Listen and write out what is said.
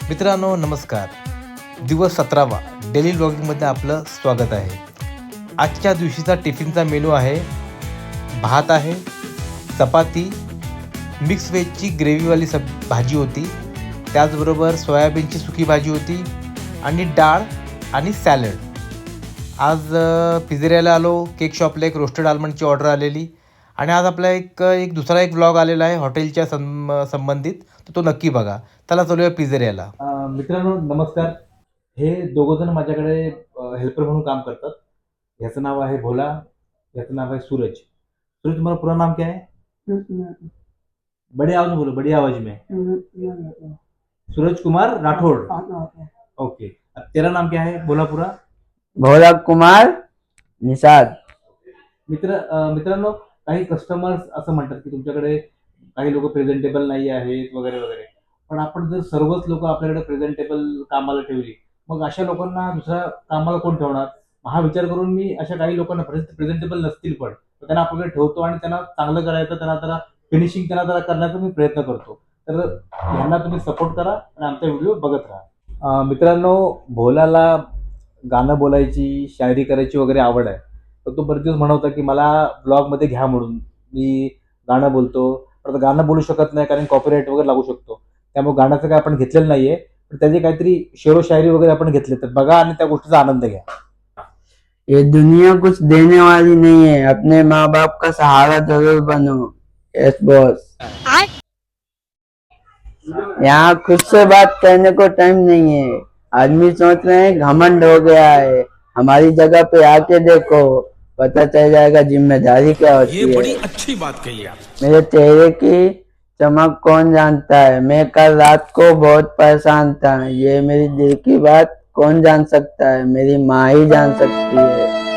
मित्रांनो नमस्कार. दिवस 17वा डेली व्लॉगिंगमध्ये आपलं स्वागत आहे. आजच्या दिवशीचा टिफिनचा मेनू आहे, भात आहे, चपाती, मिक्स व्हेजची ग्रेव्हीवाली भाजी होती, त्याचबरोबर सोयाबीनची सुकी भाजी होती आणि डाळ आणि सॅलड. आज पिझेरियाला आलो. केक शॉपला एक रोस्टेड आल्मंडची ऑर्डर आलेली आणि आज आपला एक दुसरा व्लॉग आलेला आहे हॉटेलच्या संबंधित, तर तो नक्की बघा. चला चालूया पिझेरियाला. मित्रांनो नमस्कार. हे दोघंजण माझ्याकडे हेल्पर म्हणून काम करतात. याचं नाव आहे भोला, याचं नाव आहे सूरज. सूरज, तुम्हारा पूरा नाम क्या है? बड़े आवाज में बोलो, बड़ी आवाज में. सूरज कुमार राठौड़. ओके. तेरा नाम क्या है? बोला पूरा. भोला कुमार निषाद. मित्रांनो काही कस्टमर्स असं म्हणतात की तुमच्याकडे काही लोक प्रेझेंटेबल नाही आहेत वगैरे वगैरे, पण आपण जर सर्वच लोक आपल्याकडे प्रेझेंटेबल कामाला ठेवली, मग अशा लोकांना दुसऱ्या कामाला कोण ठेवणार? हा विचार करून मी अशा काही लोकांना प्रेझेंटेबल नसतील पण त्यांना आपल्याकडे ठेवतो आणि त्यांना चांगलं करायचं, त्यांना जरा फिनिशिंग त्यांना करण्याचा मी प्रयत्न करतो. तर ह्यांना तुम्ही सपोर्ट करा आणि आमचा व्हिडिओ बघत राहा. मित्रांनो, भोलाला गाणं बोलायची, शायरी करायची वगैरे आवड आहे. तर तो बरेच दिवस म्हणत होता की मला ब्लॉगमध्ये घ्या म्हणून. मी गाणं बोलतो, पण गाणं बोलू शकत नाही कारण कॉपीराईट वगैरे लागू शकतो. त्यामुळे गाण्याचं काय आपण घेतलेलं नाहीये, पण त्याची काहीतरी शेरो शायरी वगैरे आपण घेतले. तर बघा आणि त्या गोष्टीचा आनंद घ्या. ये दुनिया कुछ देने वाली नहीं है, अपने माँ बाप का सहारा जरूर बनो. Yes boss. यहाँ खुद से बात करने को टाइम नहीं है. आदमी सोच रहे हैं घमंड हो गया है. हमारी जगह पे आके देखो, पता चल जाएगा जिम्मेदारी क्या होती है. ये बड़ी अच्छी बात कही आप. मेरे चेहरे की चमक कौन जानता है. मैं कल रात को बहुत परेशान था. ये मेरी दिल की बात कौन जान सकता है. मेरी माँ ही जान सकती है.